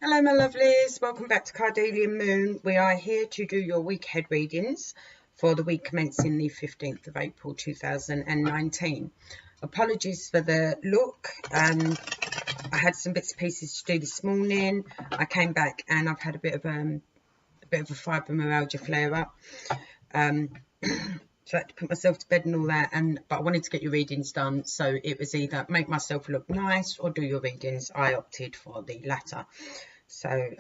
Hello my lovelies, welcome back to Cardelian Moon. We are here to do your week ahead readings for the week commencing the 15th of April 2019. Apologies for the look, I had some bits and pieces to do this morning. I came back and I've had a bit of a fibromyalgia flare up. So I had to put myself to bed and all that, but I wanted to get your readings done, so it was either make myself look nice or do your readings. I opted for the latter. So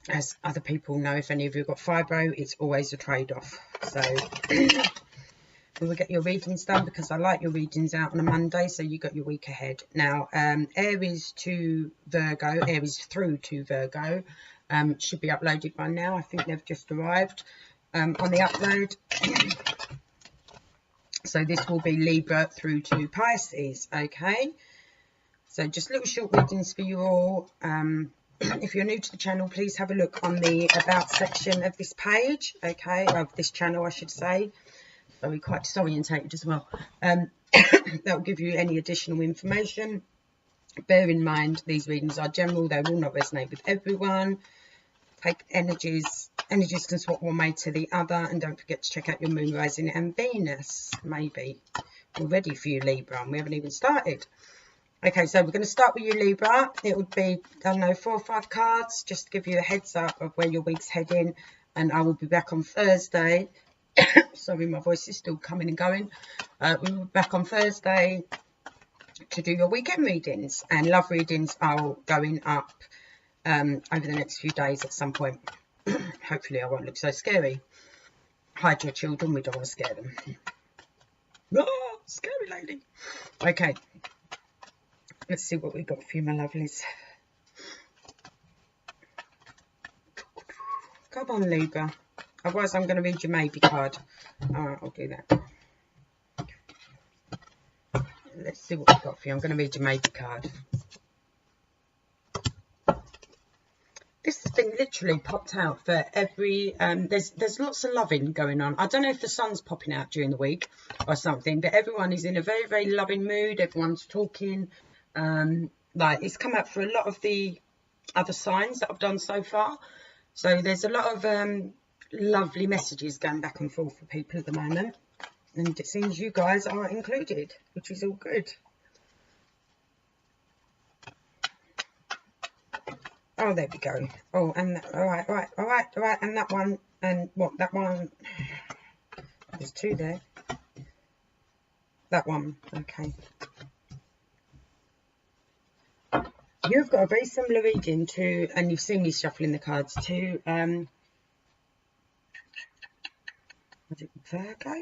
as other people know, if any of you have got fibro, it's always a trade-off. So we will get your readings done because I like your readings out on a Monday, so you got your week ahead. Now Aries to Virgo, Aries through to Virgo, should be uploaded by now. I think they've just arrived on the upload. So this will be Libra through to Pisces. Okay, so just little short readings for you all. If you're new to the channel, please have a look on the about section of this page, okay, of this channel I should say. So we're quite disorientated as well. That will give you any additional information. Bear in mind these readings are general, they will not resonate with everyone. Take energies can swap one way to the other, and don't forget to check out your moon, rising and Venus. Maybe we're ready for you, Libra, and we haven't even started. Okay, so we're going to start with you, Libra. It would be, I don't know, 4 or 5 cards, just to give you a heads up of where your week's heading. And I will be back on Thursday. Sorry, my voice is still coming and going. We will be back on Thursday to do your weekend readings. And love readings are going up over the next few days at some point. Hopefully I won't look so scary. Hide your children, we don't want to scare them. Oh, scary lady. Okay. Let's see what we've got for you, my lovelies. Come on, Libra. Otherwise, I'm going to read your maybe card. Alright, I'll do that. Let's see what we've got for you. I'm going to read your maybe card. This thing literally popped out for every... there's lots of loving going on. I don't know if the sun's popping out during the week or something, but everyone is in a very, very loving mood. Everyone's talking... like it's come up for a lot of the other signs that I've done so far, so there's a lot of lovely messages going back and forth for people at the moment, and it seems you guys are included, which is all good. Oh, there we go. Oh, and that, all right, and that one, and what, that one, there's 2 there, that one. Okay, you've got a very similar reading to, and you've seen me shuffling the cards, to, was it Virgo?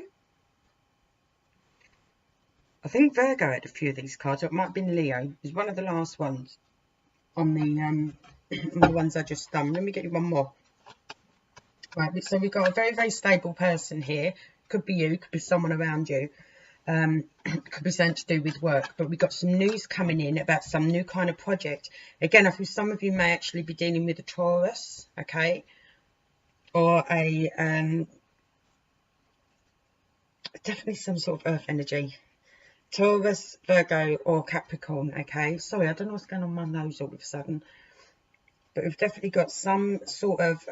I think Virgo had a few of these cards, or it might have been Leo. It was one of the last ones on the, the ones I just done. Let me get you one more. Right, so we've got a very, very stable person here. Could be you, could be someone around you. Could be something to do with work, but we've got some news coming in about some new kind of project. Again, I feel some of you may actually be dealing with a Taurus, okay, or a definitely some sort of earth energy, Taurus, Virgo or Capricorn. Okay, sorry, I don't know what's going on with my nose all of a sudden, but we've definitely got some sort of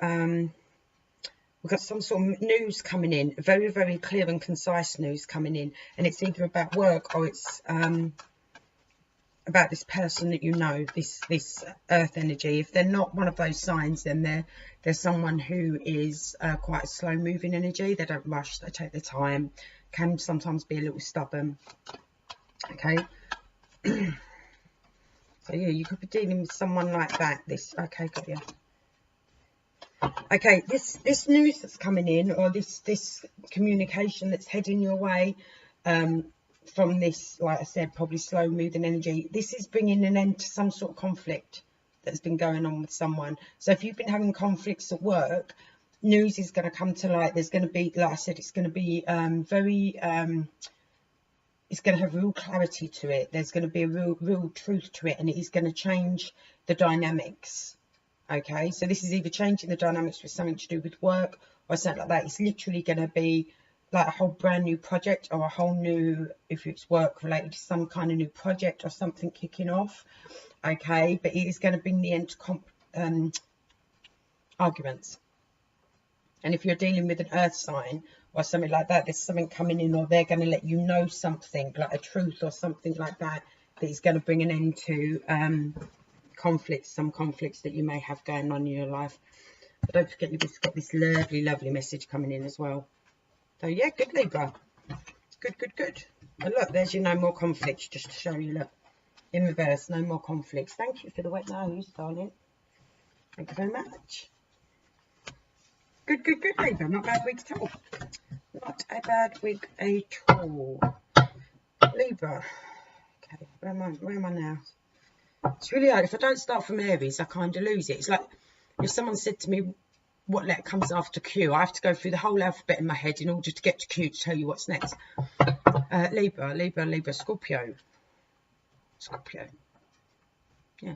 we've got some sort of news coming in, very, very clear and concise news coming in, and it's either about work or it's about this person that you know, this earth energy. If they're not one of those signs, then they're someone who is quite a slow moving energy. They don't rush, they take their time, can sometimes be a little stubborn. Okay. So yeah, you could be dealing with someone like that. Okay, got you. Okay, this news that's coming in, or this communication that's heading your way from this, like I said, probably slow moving energy, this is bringing an end to some sort of conflict that's been going on with someone. So if you've been having conflicts at work, news is going to come to light. There's going to be, like I said, it's going to be it's going to have real clarity to it. There's going to be a real truth to it, and it is going to change the dynamics. Okay, so this is either changing the dynamics with something to do with work or something like that. It's literally going to be like a whole brand new project, or a whole new, if it's work related to some kind of new project or something kicking off. Okay, but it is going to bring the end to arguments. And if you're dealing with an earth sign or something like that, there's something coming in, or they're going to let you know something, like a truth or something like that, that is going to bring an end to conflicts, some conflicts that you may have going on in your life. But don't forget, you've just got this lovely, lovely message coming in as well. So yeah, good, Libra. Good, good, good. And look, there's your no more conflicts, just to show you, look, in reverse, no more conflicts. Thank you for the wet nose, darling. Thank you very much. Good, good, good, Libra. Not a bad week at all. Not a bad week at all. Libra. Okay, where am I now? It's really hard. If I don't start from Aries, I kind of lose it. It's like if someone said to me, what letter comes after Q? I have to go through the whole alphabet in my head in order to get to Q to tell you what's next. Libra, Libra, Libra, Scorpio. Scorpio. Yeah.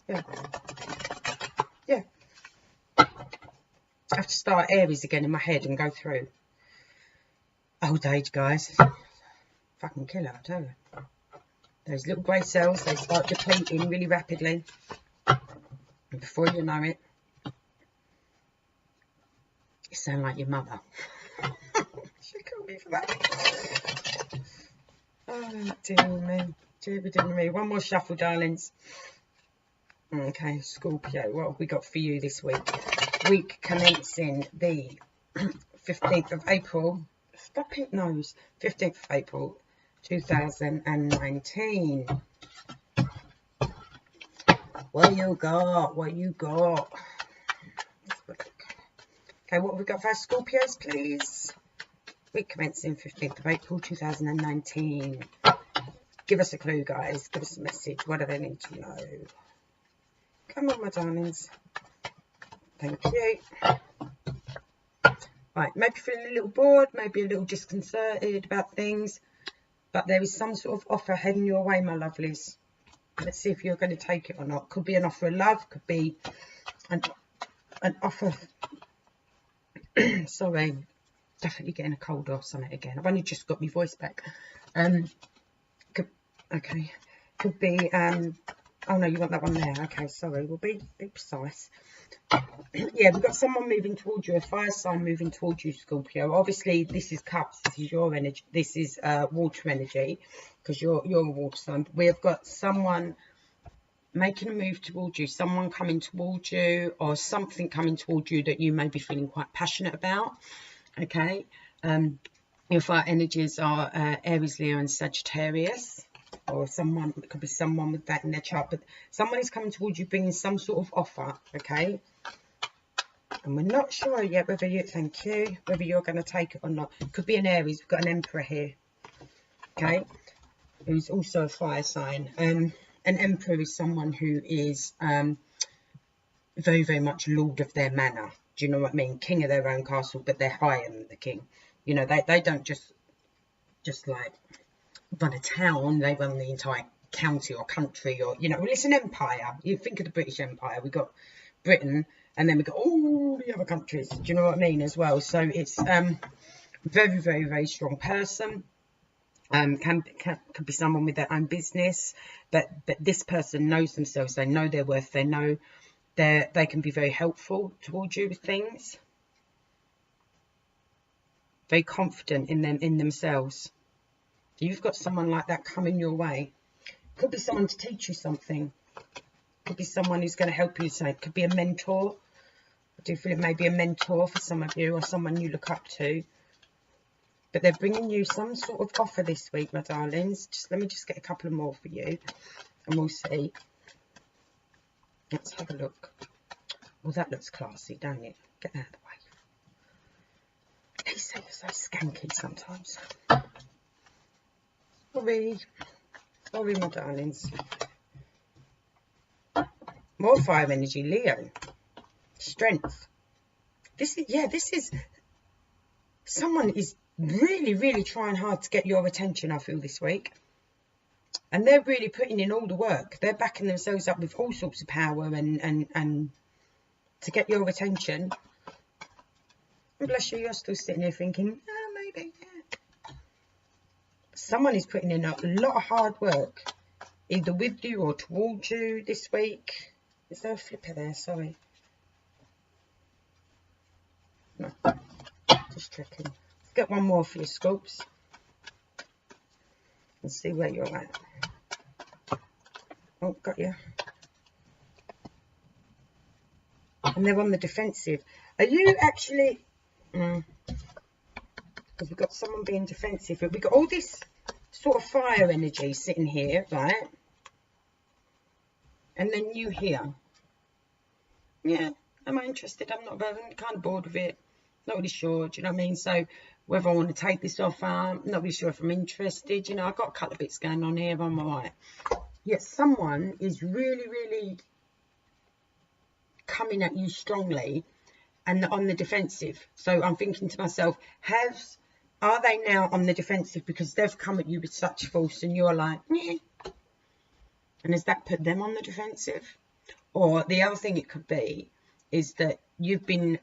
Yeah. Yeah. I have to start Aries again in my head and go through. Old age, guys. Fucking killer, I tell you. Those little grey cells, they start depleting really rapidly. And before you know it, you sound like your mother. She killed me for that. Oh, dear me. Dear me. One more shuffle, darlings. Okay, Scorpio, what have we got for you this week? Week commencing the 15th of April. Stop it, nose. 15th of April, 2019. What you got? What you got? Okay, what have we got for our Scorpios, please? Week commencing 15th of April, 2019. Give us a clue, guys. Give us a message. What do they need to know? Come on, my darlings. Thank you. Right, maybe feeling a little bored, maybe a little disconcerted about things, but there is some sort of offer heading your way, my lovelies. Let's see if you're going to take it or not. Could be an offer of love, could be an offer. Sorry, definitely getting a cold or something again. I've only just got my voice back. Could be oh no, you want that one there. Okay, sorry, we'll be precise. Yeah, we've got someone moving towards you, a fire sign moving towards you, Scorpio. Obviously, this is cups, this is your energy, this is water energy, because you're a water sign. We have got someone making a move towards you, someone coming towards you, or something coming towards you that you may be feeling quite passionate about. Okay, your fire energies are Aries, Leo, and Sagittarius. Or someone, it could be someone with that in their chart, but someone is coming towards you bringing some sort of offer, okay? And we're not sure yet whether you, thank you, whether you're going to take it or not. It could be an Aries. We've got an Emperor here, okay, who's also a fire sign. An Emperor is someone who is very, very much lord of their manor. Do you know what I mean? King of their own castle, but they're higher than the king. You know, they don't just like run a town, they run the entire county or country, or, you know, well, it's an empire. You think of the British Empire, we've got Britain, and then we've got all the other countries, do you know what I mean, as well. So it's very, very, very strong person. Could be someone with their own business, but this person knows themselves, they know their worth, they know they can be very helpful towards you with things, very confident in themselves. You've got someone like that coming your way. Could be someone to teach you something. Could be someone who's going to help you. So it could be a mentor. I do feel it may be a mentor for some of you, or someone you look up to. But they're bringing you some sort of offer this week, my darlings. Let me just get a couple of more for you, and we'll see. Let's have a look. Well, that looks classy, don't it? Get out of the way. They say you're so skanky sometimes. Sorry, my darlings. More fire energy, Leo. Strength. This is someone is really, really trying hard to get your attention, I feel, this week. And they're really putting in all the work. They're backing themselves up with all sorts of power and to get your attention. And bless you, you're still sitting there thinking, oh, maybe, yeah. Someone is putting in a lot of hard work, either with you or towards you this week. Is there a flipper there? Sorry. No, just checking. Let's get one more for your scopes and see where you're at. Oh, got you. And they're on the defensive. Are you actually... because we've got someone being defensive. We've got all this sort of fire energy sitting here, right? And then you here. Yeah, am I interested? I'm not, I'm kind of bored with it. Not really sure, do you know what I mean? So whether I want to take this offer, I'm not really sure if I'm interested. You know, I've got a couple of bits going on here. I'm all right. Yet someone is really, really coming at you strongly and on the defensive. So I'm thinking to myself, are they now on the defensive because they've come at you with such force and you're like, meh. And has that put them on the defensive? Or the other thing it could be is that you've been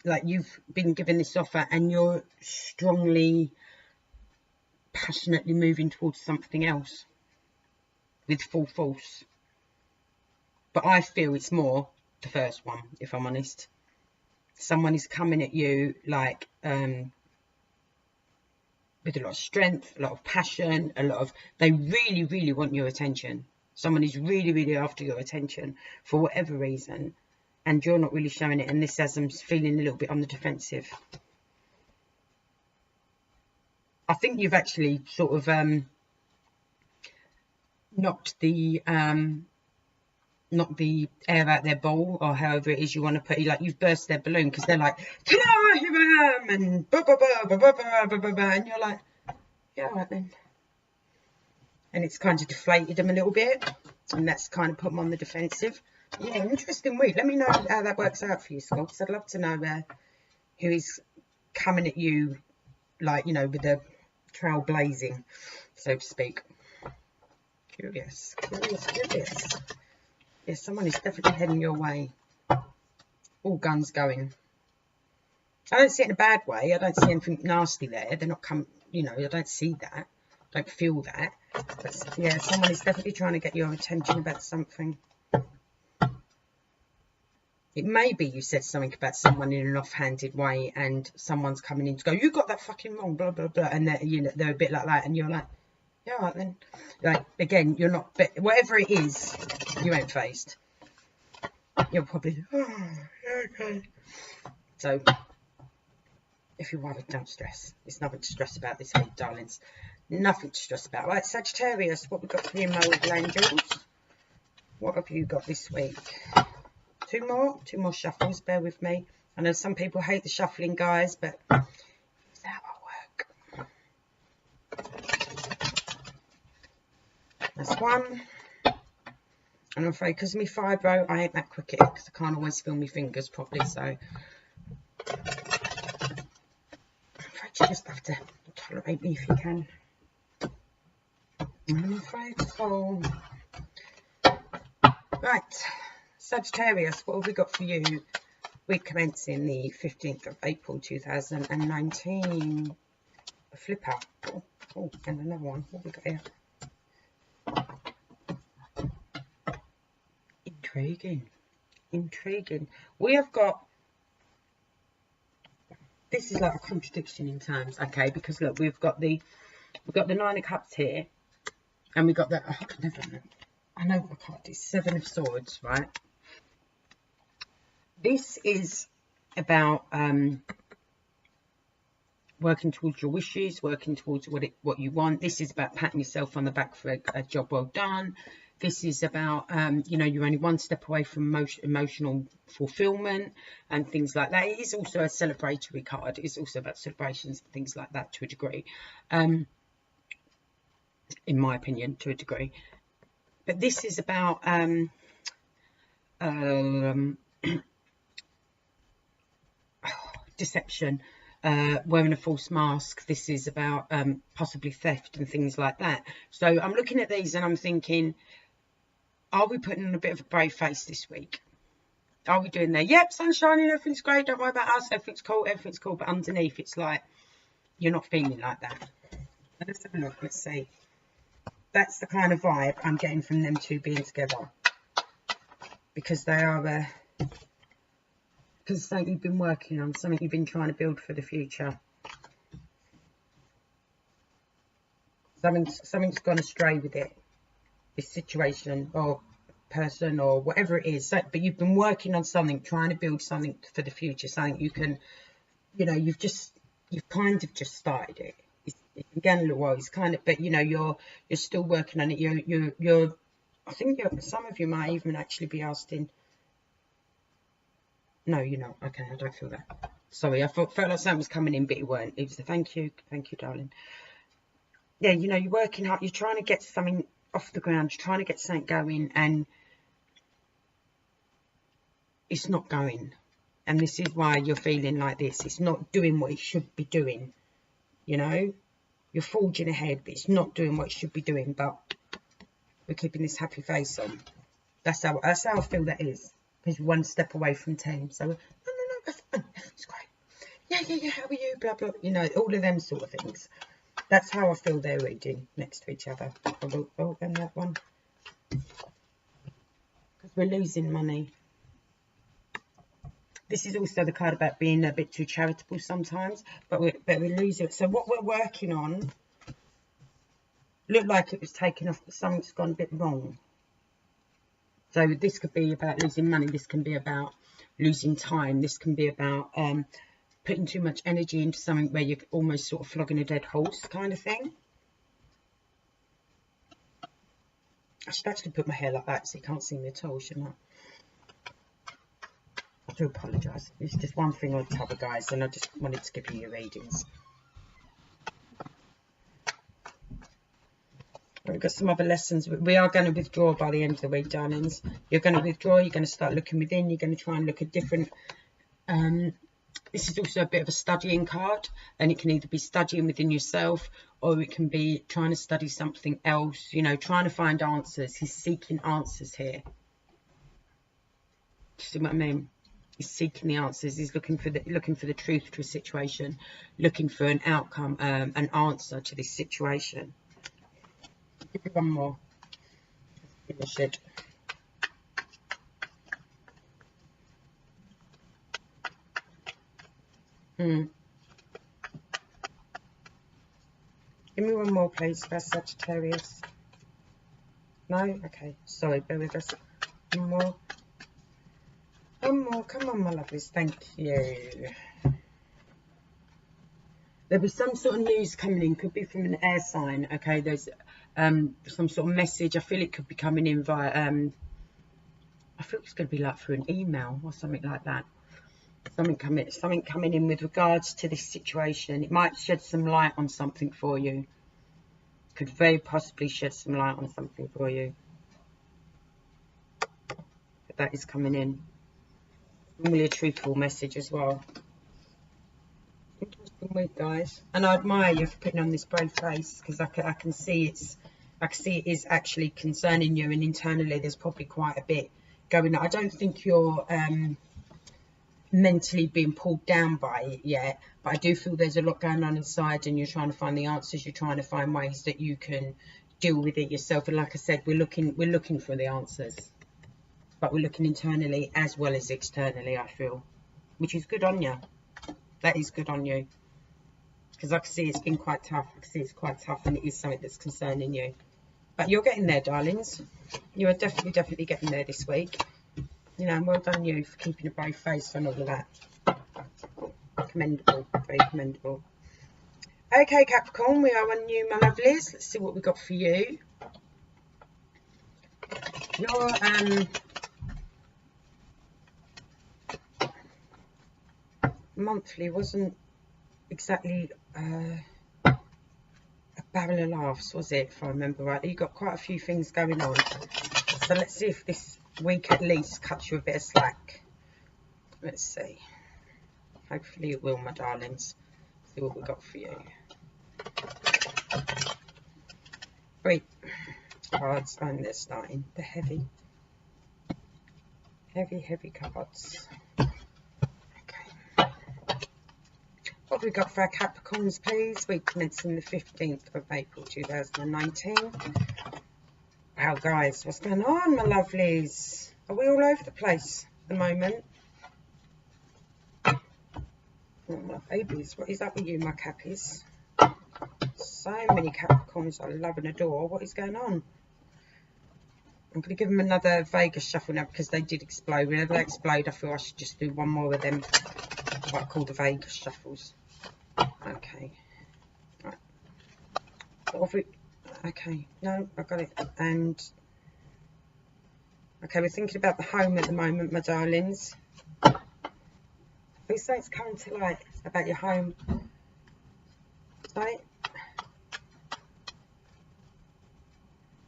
given this offer and you're strongly, passionately moving towards something else with full force. But I feel it's more the first one, if I'm honest. Someone is coming at you like with a lot of strength, a lot of passion, they really, really want your attention. Someone is really, really after your attention for whatever reason, and you're not really showing it, and this has them feeling a little bit on the defensive. I think you've actually sort of knocked the air out their ball, or however it is you want to put it. Like, you've burst their balloon, because they're like, here I am, and blah, blah, blah, blah, blah, blah, blah, blah, and you're like, yeah, all right then. And it's kind of deflated them a little bit, and that's kind of put them on the defensive. Yeah, interesting week. Let me know how that works out for you, Scorpios. I'd love to know who is coming at you, like, you know, with the trail blazing, so to speak. Curious. Yeah, someone is definitely heading your way. All guns going. I don't see it in a bad way. I don't see anything nasty there. They're not you know, I don't see that. I don't feel that. But yeah, someone is definitely trying to get your attention about something. It may be you said something about someone in an offhanded way, and someone's coming in to go, you got that fucking wrong, blah, blah, blah. And they're, you know, they're a bit like that, and you're like, yeah, all right then. Like, again, you're not, but whatever it is, you ain't phased. You're probably, oh, okay. So, if you're worried, don't stress. There's nothing to stress about this week, darlings. Nothing to stress about. Right, Sagittarius, what we got for you, Mobile Angels? What have you got this week? Two more shuffles, bear with me. I know some people hate the shuffling, guys, but it's how I work. That's one. And I'm afraid because of my fibro, I ain't that quick at it, because I can't always feel my fingers properly, so I'm afraid you just have to tolerate me if you can. I'm afraid so. Right, Sagittarius, what have we got for you? Week commencing the 15th of April 2019. A flipper. Oh, and another one. What have we got here? Intriguing. We have got, this is like a contradiction in terms, okay, because look, we've got the Nine of Cups here, and we've got the, I know what card is, Seven of Swords, right? This is about working towards your wishes, working towards what you want. This is about patting yourself on the back for a job well done. This is about, you know, you're only one step away from emotional fulfillment and things like that. It is also a celebratory card. It's also about celebrations and things like that to a degree, in my opinion, to a degree. But this is about deception, wearing a false mask. This is about possibly theft and things like that. So I'm looking at these and I'm thinking, are we putting on a bit of a brave face this week? Are we doing there? Yep, sun's shining, everything's great, don't worry about us, everything's cool, but underneath it's like, You're not feeling like that. Let's have a look. Let's see. That's the kind of vibe I'm getting from them two being together. Because they are... because something you've been working on. Something you've been trying to build for the future. Something's gone astray with it. This situation or person or whatever it is. So, but you've been working on something, trying to build something for the future. Something you can... You know, you've kind of just started it. It's been a little while. It's kind of, but you know, you're still working on it. You're. I think some of you might even actually be asking. No, you're not. Okay, I don't feel that. Sorry, I felt like something was coming in, but it weren't. It was a thank you, darling. Yeah, you know, you're working hard. You're trying to get something off the ground. You're trying to get something going, and it's not going. And this is why you're feeling like this. It's not doing what it should be doing. You know, you're forging ahead, but it's not doing what it should be doing. But we're keeping this happy face on. That's how I feel that is. Because one step away from 10. So, no, that's fine. It's great. Yeah, how are you? Blah, blah. You know, all of them sort of things. That's how I feel they're reading next to each other. Oh, and that one. Because we're losing money. This is also the card about being a bit too charitable sometimes, but we're losing it. So what we're working on looked like it was taken off, but something's gone a bit wrong. So this could be about losing money. This can be about losing time. This can be about putting too much energy into something where you're almost sort of flogging a dead horse kind of thing. I should actually put my hair like that so you can't see me at all, shouldn't I? I do apologise. It's just one thing or the other, guys, and I just wanted to give you your readings. We've got some other lessons. We are going to withdraw by the end of the week, darlings. You're going to withdraw. You're going to start looking within. You're going to try and look at different... this is also a bit of a studying card, and it can either be studying within yourself, or it can be trying to study something else, you know, trying to find answers. He's seeking answers here. See what I mean? He's seeking the answers. He's looking for the truth to a situation, looking for an outcome, an answer to this situation. Give me one more. Finish it. Give me one more, please. That's Sagittarius. No? Okay. Sorry, bear with us. One more. One more. Come on, my lovelies. Thank you. There'll be some sort of news coming in. Could be from an air sign. Okay, there's some sort of message. I feel it could be coming in via... I feel it's going to be like through an email or something like that. Something coming in with regards to this situation. It might shed some light on something for you. Could very possibly shed some light on something for you. But that is coming in. Normally a truthful message as well. Interesting week, guys. And I admire you for putting on this brave face, because I can see it is actually concerning you, and internally there's probably quite a bit going on. I don't think you're mentally being pulled down by it yet, but I do feel there's a lot going on inside, and you're trying to find the answers. You're trying to find ways that you can deal with it yourself. And like I said, we're looking for the answers, but we're looking internally as well as externally, I feel, which is good on you. That is good on you, because I can see it's been quite tough. I can see it's quite tough, and it is something that's concerning you. But you're getting there, darlings. You are definitely getting there this week. You know, and well done you for keeping a brave face on all of that. Commendable, very commendable. Okay, Capricorn, we are on you, my lovelies. Let's see what we got for you. Your monthly wasn't exactly a barrel of laughs, was it? If I remember rightly, you got quite a few things going on. So let's see if this week at least cuts you a bit of slack. Let's see. Hopefully it will, my darlings. See what we got for you. 3 cards, and they're starting. The heavy cards. Okay. What have we got for our Capricorns, please? Week commencing the 15th of April 2019. Wow, guys, what's going on, my lovelies? Are we all over the place at the moment? Oh, my babies, what is up with you, my Cappies? So many Capricorns I love and adore. What is going on? I'm going to give them another Vegas shuffle now because they did explode. Whenever they explode, I feel I should just do one more of them, what I call the Vegas shuffles. Okay. Right. What have we... Okay. No, I got it. And... Okay, we're thinking about the home at the moment, my darlings. Please say it's coming to light about your home. Right?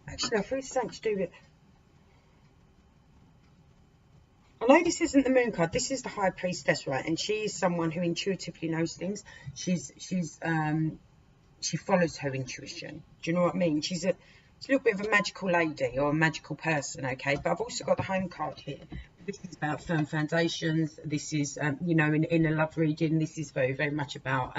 Actually, I feel it's something to do with... I know this isn't the moon card. This is the High Priestess, right? And she is someone who intuitively knows things. She follows her intuition. Do you know what I mean? She's a little bit of a magical lady or a magical person, okay? But I've also got the home card here. This is about firm foundations. This is, you know, in a love reading, this is very, very much about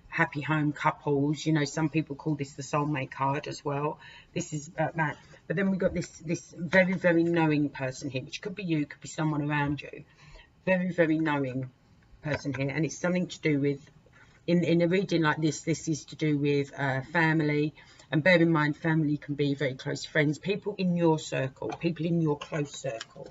happy home couples. You know, some people call this the soulmate card as well. This is about that. But then we've got this very, very knowing person here, which could be you, could be someone around you. Very, very knowing person here. And it's something to do with, in a reading like this is to do with family. And bear in mind, family can be very close friends, people in your circle, people in your close circle.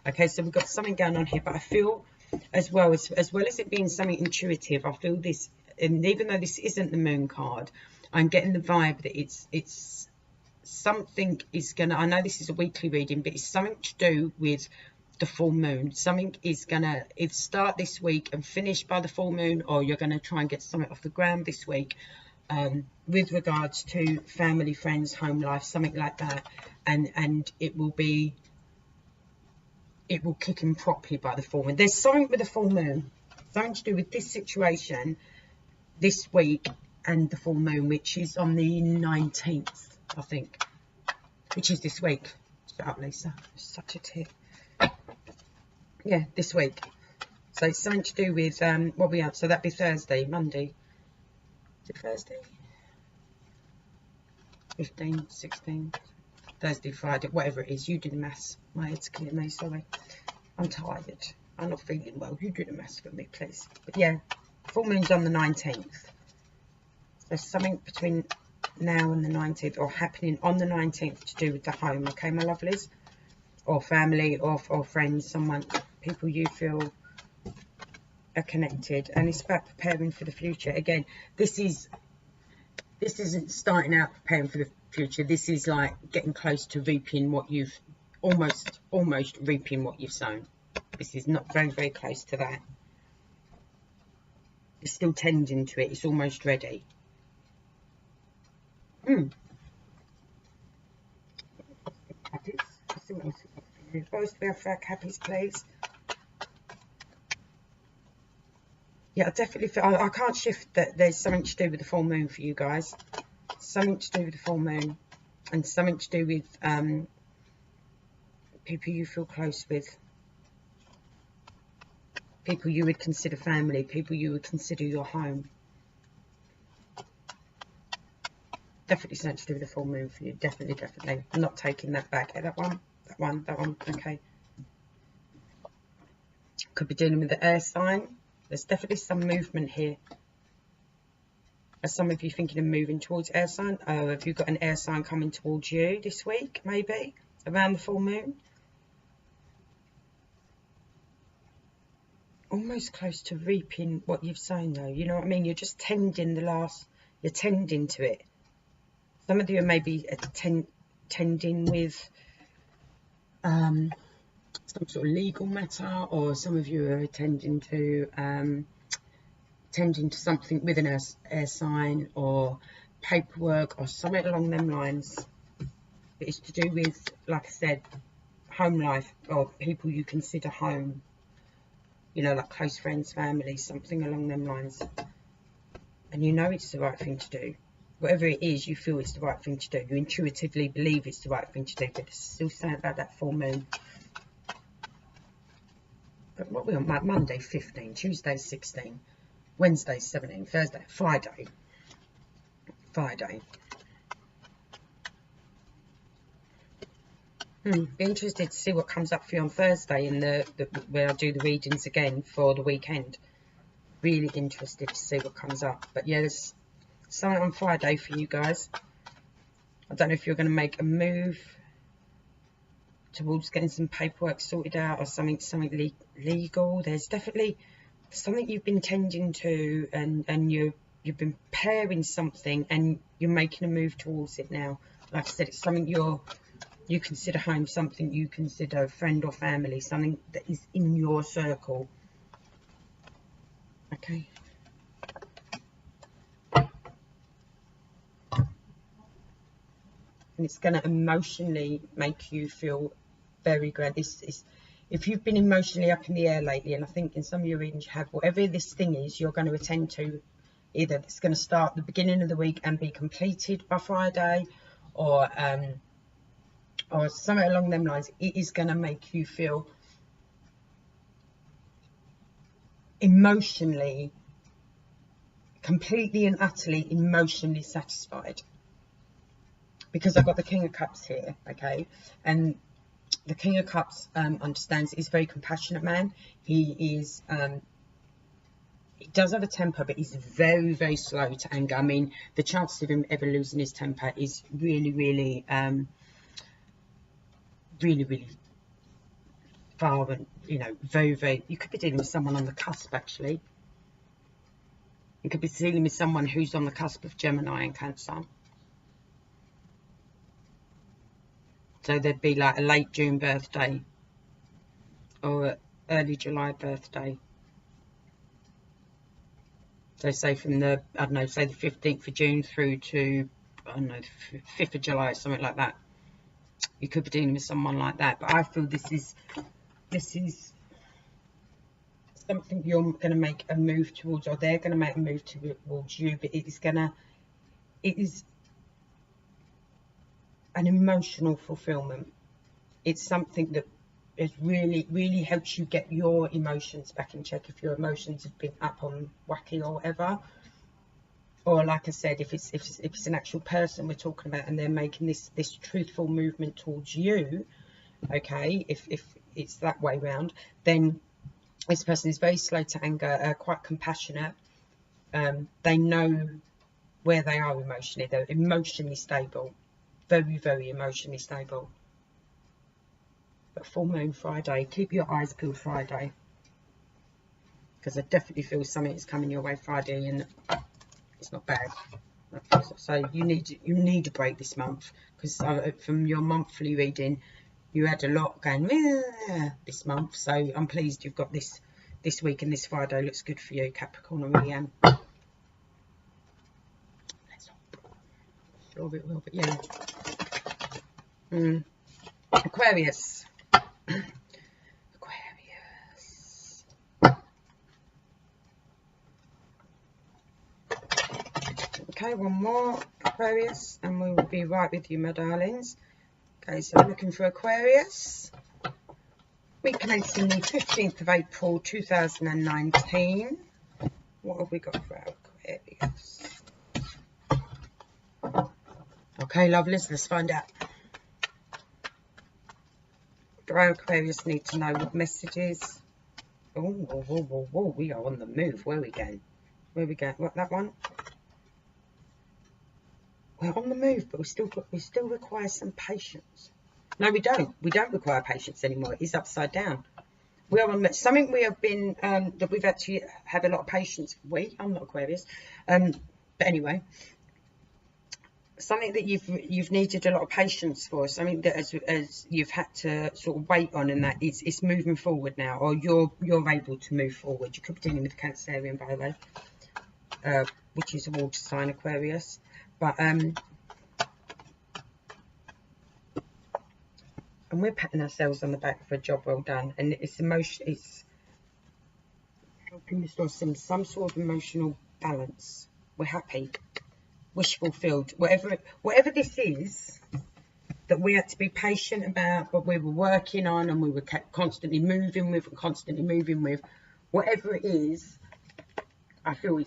Okay, so we've got something going on here. But I feel, as well as it being something intuitive, I feel this, and even though this isn't the moon card, I'm getting the vibe that it's something is gonna, I know this is a weekly reading, but it's something to do with the full moon. Something is gonna either start this week and finish by the full moon, or you're gonna try and get something off the ground this week with regards to family, friends, home life, something like that. And it will kick in properly by the full moon. There's something with the full moon, something to do with this situation this week and the full moon, which is on the 19th, I think, which is this week. Shut up, Lisa. Such a tip. Yeah, this week. So it's something to do with what we have. So that'd be Thursday, Monday. Is it Thursday? 15, 16, Thursday, Friday, whatever it is. You do the maths. My head's killing me, sorry. I'm tired. I'm not feeling well. You do the maths for me, please. But yeah, full moon's on the 19th. There's something between now and the 19th, or happening on the 19th, to do with the home, okay, my lovelies? Or family, or friends, someone, people you feel are connected. And it's about preparing for the future. Again, this isn't starting out preparing for the future. This is like getting close to reaping what you've almost reaping what you've sown. This is not very, very close to that. It's still tending to it. It's almost ready. Supposed to be for our Cappies, please. Yeah, I definitely feel I can't shift that there's something to do with the full moon for you guys. Something to do with the full moon, and something to do with people you feel close with, people you would consider family, people you would consider your home. Definitely something to do with the full moon for you. Definitely, definitely. I'm not taking that back. That one. Okay. Could be dealing with the air sign. There's definitely some movement here. Are some of you thinking of moving towards air sign? Oh, have you got an air sign coming towards you this week, maybe, around the full moon? Almost close to reaping what you've sown, though. You know what I mean? You're just tending you're tending to it. Some of you are maybe tending with some sort of legal matter, or some of you are tending to something with an air sign or paperwork or something along them lines. It's to do with, like I said, home life, or people you consider home. You know, like close friends, family, something along them lines. And you know it's the right thing to do. Whatever it is, you feel it's the right thing to do. You intuitively believe it's the right thing to do. But it's still saying about that full moon. But what are we on? Monday 15, Tuesday 16. Wednesday 17, Thursday, Friday. Be interested to see what comes up for you on Thursday in where I do the readings again for the weekend. Really interested to see what comes up. But yeah, there's something on Friday for you guys. I don't know if you're going to make a move towards getting some paperwork sorted out or something legal. There's definitely something you've been tending to, and you've been preparing something and you're making a move towards it now. Like I said, it's something you consider home, something you consider friend or family, something that is in your circle. Okay. And it's going to emotionally make you feel very good. If you've been emotionally up in the air lately, and I think in some of your readings you have, whatever this thing is, you're going to attend to. Either it's going to start the beginning of the week and be completed by Friday, or something along them lines. It is going to make you feel emotionally, completely and utterly emotionally satisfied. Because I've got the King of Cups here, okay? And the King of Cups understands he's a very compassionate man. He does have a temper, but he's very, very slow to anger. I mean, the chances of him ever losing his temper is really, really, really far, and, you know, very, very... You could be dealing with someone on the cusp, actually. You could be dealing with someone who's on the cusp of Gemini and Cancer. So there'd be like a late June birthday or an early July birthday. So say from the, I don't know, say the 15th of June through to, I don't know, the 5th of July, something like that. You could be dealing with someone like that. But I feel this is something you're going to make a move towards, or they're going to make a move towards you. But it is an emotional fulfillment. It's something that it really helps you get your emotions back in check if your emotions have been up on wacky or whatever. Or like I said, if it's an actual person we're talking about and they're making this truthful movement towards you, okay, if it's that way round, then this person is very slow to anger, quite compassionate. They know where they are emotionally. They're emotionally stable, very emotionally stable. But full moon Friday, keep your eyes peeled Friday, because I definitely feel something is coming your way Friday, and it's not bad. So you need a break this month, because from your monthly reading you had a lot going this month. So I'm pleased you've got this week, and this Friday looks good for you, Capricorn. I really am. Let's hope. Sure it will, but yeah. Aquarius. Aquarius. Okay, one more Aquarius and we will be right with you, my darlings. Okay, so we're looking for Aquarius. Week commencing the 15th of April 2019. What have we got for our Aquarius? Okay, lovelies, let's find out. Do our Aquarius need to know what messages? Oh, whoa, we are on the move. Where are we going? Where are we going? What, that one? We're on the move, but we still require some patience. No, we don't. We don't require patience anymore. It's upside down. We are on something we have been that we've actually had a lot of patience. I'm not Aquarius, but anyway, something that you've needed a lot of patience for, something that as you've had to sort of wait on, and that it's moving forward now, or you're able to move forward. You could be dealing with Cancerian, by the way, which is a water sign, Aquarius. But and we're patting ourselves on the back for a job well done, and it's helping restore some sort of emotional balance. We're happy, wish fulfilled, whatever this is that we had to be patient about, but we were working on, and we were kept constantly moving with, whatever it is, I feel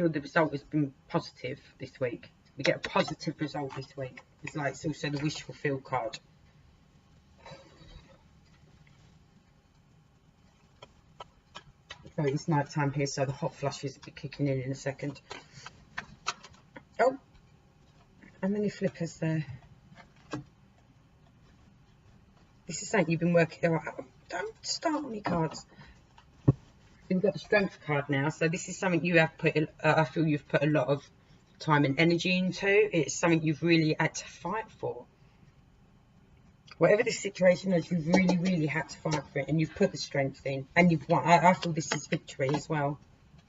the result has been positive this week. We get a positive result this week. It's like it's also the wish fulfilled card. So it's night time here, so the hot flushes will be kicking in a second. Oh, how many flippers there? This is something you've been working. Oh, don't start on me cards. You've got the strength card now, so this is something you have put. I feel you've put a lot of time and energy into. It's something you've really had to fight for. Whatever the situation is, you've really had to fight for it, and you've put the strength in, and you've won. I feel this is victory as well.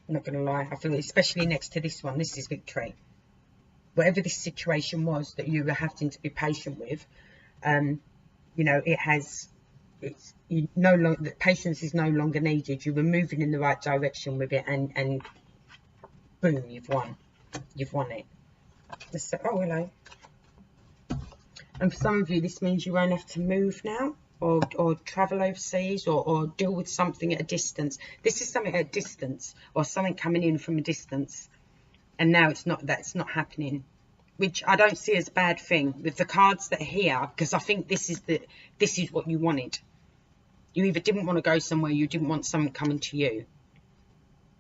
I'm not going to lie. I feel, especially next to this one, this is victory. Whatever this situation was that you were having to be patient with, you know, you no longer, the patience is no longer needed. You were moving in the right direction with it, and boom, you've won. You've won it. Oh, hello. And for some of you, this means you won't have to move now, or travel overseas, or deal with something at a distance. This is something at a distance, or something coming in from a distance. And now that's not happening, which I don't see as a bad thing with the cards that are here, because I think this is what you wanted. You either didn't want to go somewhere, you didn't want something coming to you.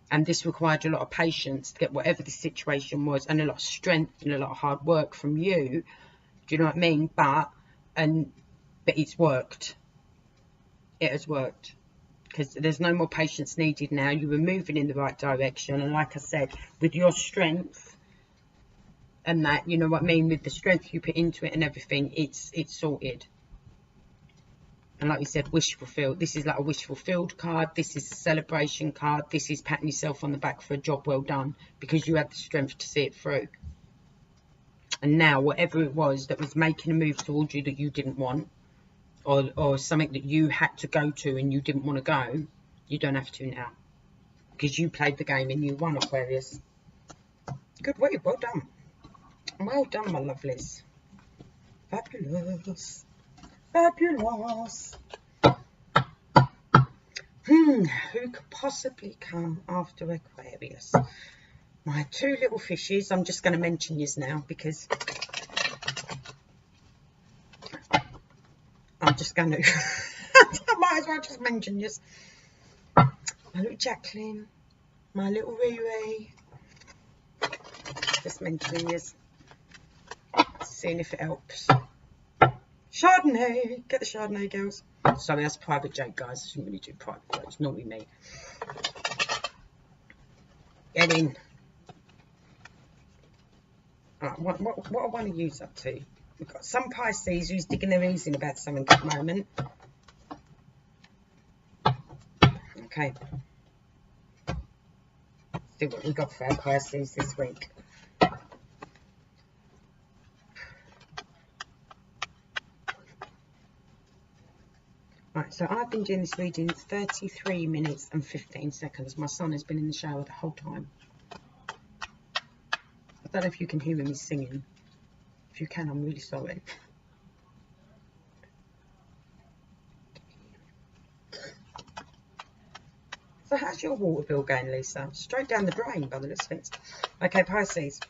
And this required a lot of patience to get whatever the situation was, and a lot of strength and a lot of hard work from you. Do you know what I mean? But it's worked. It has worked. Because there's no more patience needed now. You were moving in the right direction. And like I said, with your strength and that, you know what I mean? With the strength you put into it and everything, it's sorted. And like we said, wish fulfilled. This is like a wish fulfilled card. This is a celebration card. This is patting yourself on the back for a job well done, because you had the strength to see it through. And now, whatever it was that was making a move towards you that you didn't want, or something that you had to go to and you didn't want to go, you don't have to now. Because you played the game and you won, Aquarius. Good work. Well done. Well done, my lovelies. Fabulous. Fabulous. Who could possibly come after Aquarius? My two little fishes. I'm just going to mention yours now, because I'm just going to. I might as well just mention yours. My little Jacqueline. My little Riri. Just mentioning yours. Seeing if it helps. Chardonnay. Get the Chardonnay, girls. Sorry, that's a private joke, guys. I shouldn't really do private jokes. Normally me. Get in. Right, what I want to use up to? We've got some Pisces who's digging their heels in about something at the moment. Okay. See what we got for our Pisces this week. Right, so I've been doing this reading 33 minutes and 15 seconds. My son has been in the shower the whole time. I don't know if you can hear him singing. If you can, I'm really sorry. So how's your water bill going, Lisa? Straight down the drain by the looks of it. Okay, Pisces.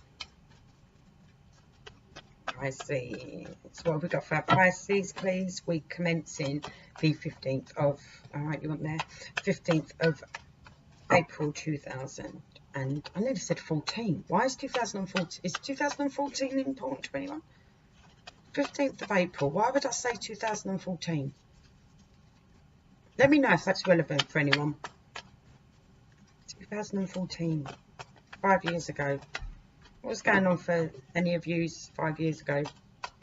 Pisces. What have we got for our Pisces, please? Week commencing the 15th of, all right, you want there? 15th of April 2000. And I nearly said 14. Why is 2014? Is 2014 important to anyone? 15th of April. Why would I say 2014? Let me know if that's relevant for anyone. 2014. 5 years ago. What was going on for any of you 5 years ago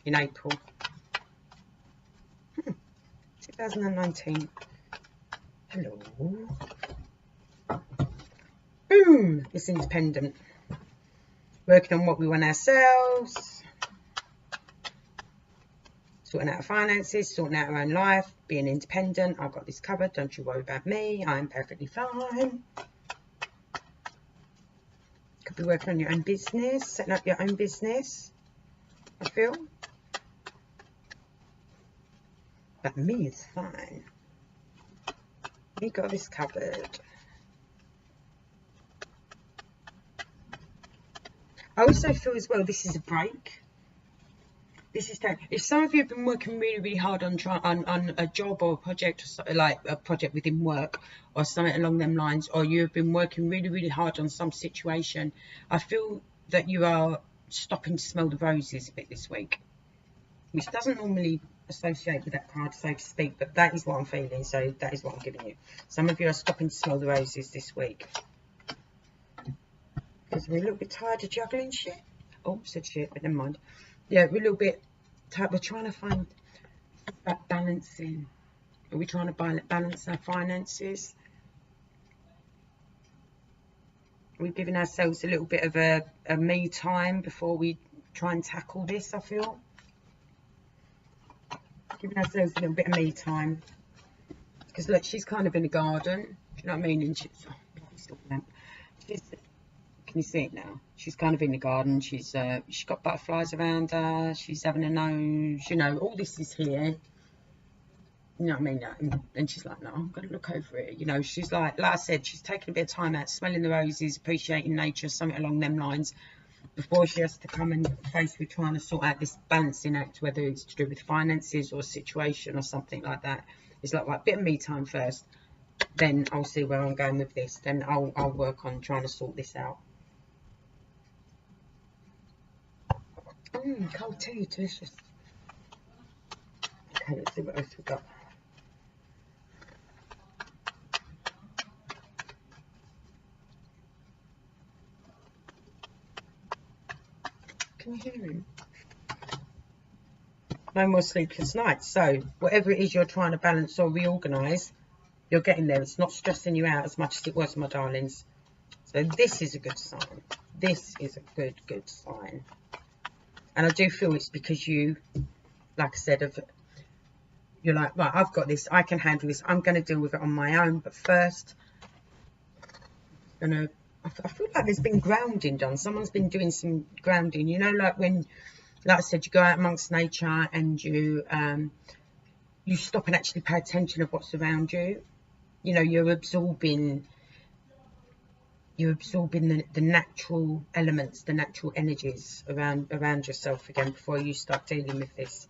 in April? 2019. Hello. Boom. It's independent. Working on what we want ourselves. Sorting out our finances, sorting out our own life, being independent. I've got this covered. Don't you worry about me. I'm perfectly fine. Could be working on your own business, setting up your own business, I feel. But me is fine. We got this covered. I also feel as well this is a break. This is that if some of you have been working really hard on a job or a project, or so, like a project within work or something along them lines, or you have been working really hard on some situation, I feel that you are stopping to smell the roses a bit this week, which doesn't normally associate with that card, so to speak, but that is what I'm feeling, so that is what I'm giving you. Some of you are stopping to smell the roses this week because we're a little bit tired of juggling shit. Oh, said shit, but never mind. Yeah, we're a little bit tired. We're trying to find that balancing. Are we trying to balance our finances? We're giving ourselves a little bit of a me time before we try and tackle this, I feel. Giving ourselves a little bit of me time. Because look, she's kind of in the garden. Do you know what I mean? And she's can you see it now? She's kind of in the garden. She's got butterflies around her. She's having a nose. You know, all this is here. You know what I mean? And she's like, no, I'm going to look over it. You know, she's like I said, she's taking a bit of time out, smelling the roses, appreciating nature, something along them lines, before she has to come and face with trying to sort out this balancing act, whether it's to do with finances or a situation or something like that. It's like, right, bit of me time first. Then I'll see where I'm going with this. Then I'll work on trying to sort this out. Cold tea, delicious. Okay, let's see what else we've got. Can you hear him? No more sleepless nights. So whatever it is you're trying to balance or reorganise, you're getting there. It's not stressing you out as much as it was, my darlings. So this is a good sign. This is a good sign. And I do feel it's because you, like I said, you're like, right, I've got this, I can handle this, I'm going to deal with it on my own. But first, I feel like there's been grounding done. Someone's been doing some grounding. You know, like when, like I said, you go out amongst nature and you stop and actually pay attention of what's around you. You know, you're absorbing the natural elements, the natural energies around yourself again before you start dealing with this,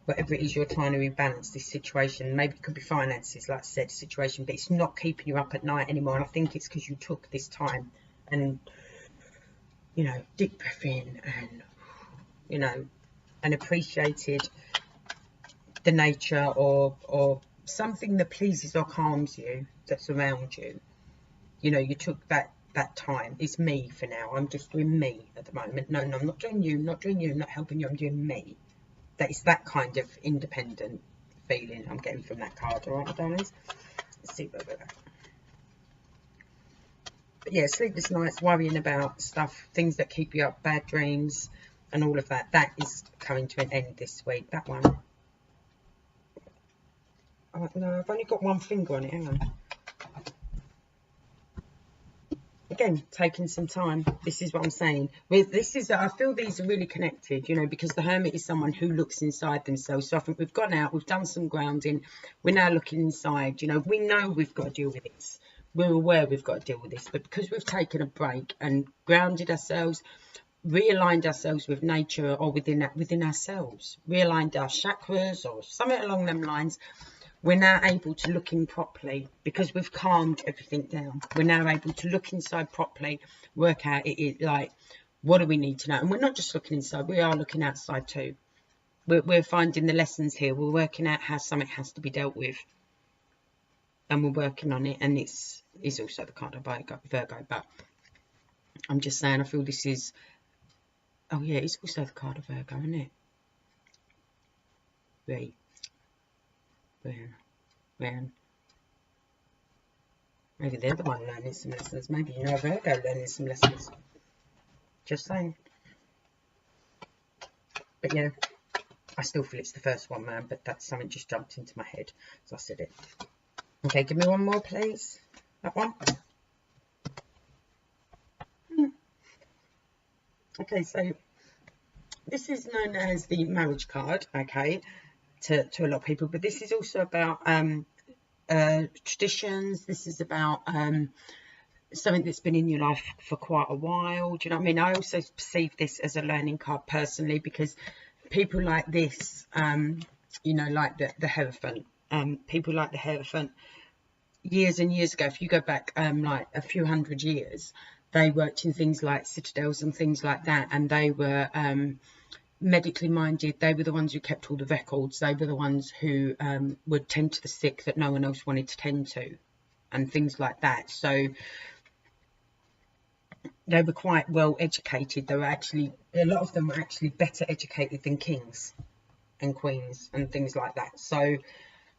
whatever it is you're trying to rebalance this situation. Maybe it could be finances, like I said, situation, but it's not keeping you up at night anymore. And I think it's because you took this time and, you know, deep breath in and, you know, and appreciated the nature or something that pleases or calms you that's around you. You know, you took that time. It's me for now. I'm just doing me at the moment. No, I'm not doing you, not helping you. I'm doing me. That is that kind of independent feeling I'm getting from that card. All right, my darlings? Let's see where we're at. But yeah, sleepless nights, worrying about stuff, things that keep you up, bad dreams, and all of that. That is coming to an end this week. That one. Oh, no, I've only got one finger on it. Hang on. Again, taking some time. This is what I'm saying. I feel these are really connected, you know, because the Hermit is someone who looks inside themselves. So I think we've gone out, we've done some grounding, we're now looking inside. You know, we know we've got to deal with this. We're aware we've got to deal with this, but because we've taken a break and grounded ourselves, realigned ourselves with nature or within ourselves, realigned our chakras or something along them lines, we're now able to look in properly because we've calmed everything down. We're now able to look inside properly, work out like, what do we need to know? And we're not just looking inside, we are looking outside too. We're finding the lessons here. We're working out how something has to be dealt with. And we're working on it. And it's also the card of Virgo. But I'm just saying, I feel this is... Oh, yeah, it's also the card of Virgo, isn't it? Right. Maybe they're the one learning some lessons. Maybe you know Virgo learning some lessons. Just saying. But yeah, I still feel it's the first one, man. But that's something just jumped into my head as I said it. Okay, give me one more, please. That one. Okay, so this is known as the marriage card. Okay. To a lot of people, but this is also about traditions. This is about something that's been in your life for quite a while. Do you know what I mean? I also perceive this as a learning card personally, because people like this, you know, like the Hierophant, people like the Hierophant, years and years ago, if you go back like a few hundred years, they worked in things like citadels and things like that, and they were medically minded. They were the ones who kept all the records. They were the ones who would tend to the sick that no one else wanted to tend to, and things like that. So they were quite well educated. They were actually, a lot of them were actually better educated than kings and queens and things like that. So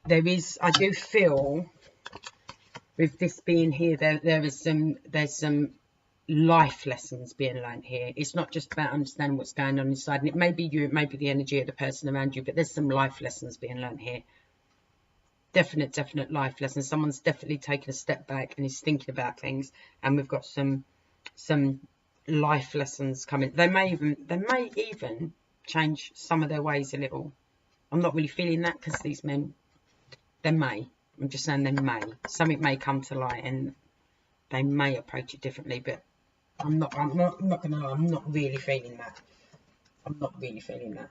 there is, I do feel with this being here, there's some life lessons being learned here. It's not just about understanding what's going on inside, and it may be you, it may be the energy of the person around you, but there's some life lessons being learned here. Definite life lessons. Someone's definitely taken a step back and is thinking about things, and we've got some life lessons coming. They may even change some of their ways a little. I'm not really feeling that, because these men, they may. I'm just saying they may. Something may come to light and they may approach it differently, but I'm not gonna lie, I'm not really feeling that. I'm not really feeling that.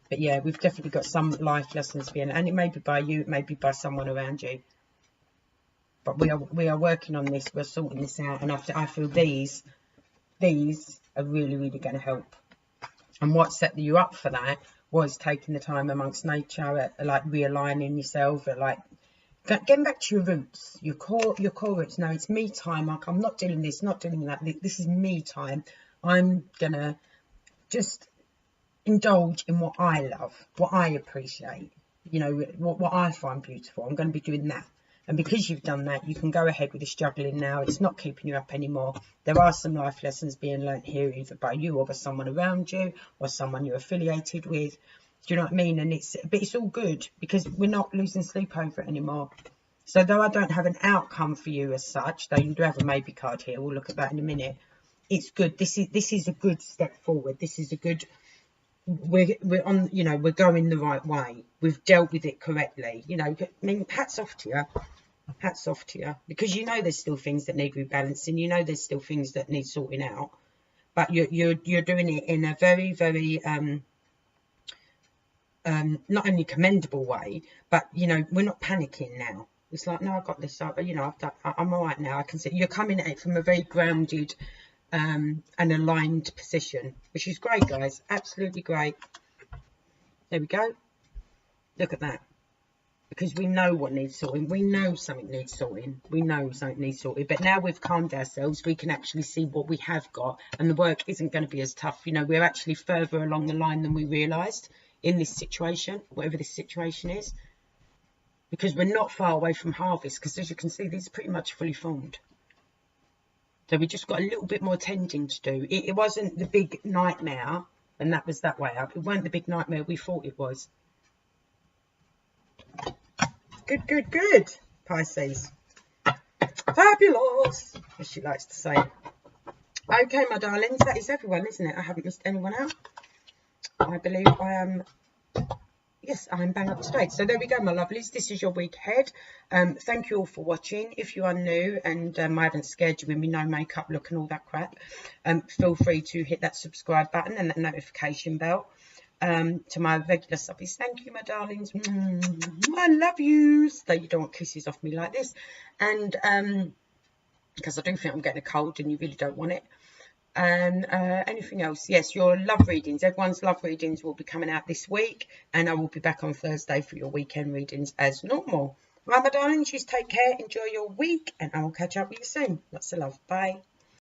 But yeah, we've definitely got some life lessons being, and it may be by you, it may be by someone around you. But we are working on this, we're sorting this out, and I feel these are really going to help. And what set you up for that was taking the time amongst nature, like realigning yourself, like getting back to your roots, your core roots. No, it's me time. Like, I'm not doing this, not doing that. This is me time. I'm gonna just indulge in what I love, what I appreciate, you know, what I find beautiful. I'm going to be doing that. And because you've done that, you can go ahead with the juggling now. It's not keeping you up anymore. There are some life lessons being learnt here, either by you or by someone around you or someone you're affiliated with. Do you know what I mean? And but it's all good, because we're not losing sleep over it anymore. So though I don't have an outcome for you as such, though you do have a maybe card here, we'll look at that in a minute. It's good. This is a good step forward. This is a good. We're on. You know, we're going the right way. We've dealt with it correctly. You know, I mean, hats off to you. Hats off to you, because you know there's still things that need rebalancing. You know there's still things that need sorting out. But you're doing it in a very not only commendable way, but you know, we're not panicking now. It's like, no, I got this. You know, I'm all right now. I can see you're coming at it from a very grounded and aligned position, which is great, guys. Absolutely great. There we go. Look at that. Because we know what needs sorting. We know something needs sorting. We know something needs sorting. But now we've calmed ourselves, we can actually see what we have got, and the work isn't going to be as tough. You know, we're actually further along the line than we realised in this situation, whatever this situation is, because we're not far away from harvest. Because as you can see, these are pretty much fully formed. So we just got a little bit more tending to do. It wasn't the big nightmare, and that was that way up. It wasn't the big nightmare we thought it was. Good, Pisces. Fabulous, as she likes to say. Okay, my darlings, that is everyone, isn't it? I haven't missed anyone out. I believe I am, yes, I'm bang up to date. So there we go, my lovelies. This is your week ahead. Thank you all for watching. If you are new and I haven't scared you with me no makeup look and all that crap, feel free to hit that subscribe button and that notification bell. To my regular subbies, thank you, my darlings. I love you. So you don't want kisses off me like this, and because I do think I'm getting a cold and you really don't want it. And anything else? Yes, your love readings, everyone's love readings will be coming out this week, and I will be back on Thursday for your weekend readings as normal. Right, my darlings, you take care, enjoy your week, and I will catch up with you soon. Lots of love. Bye.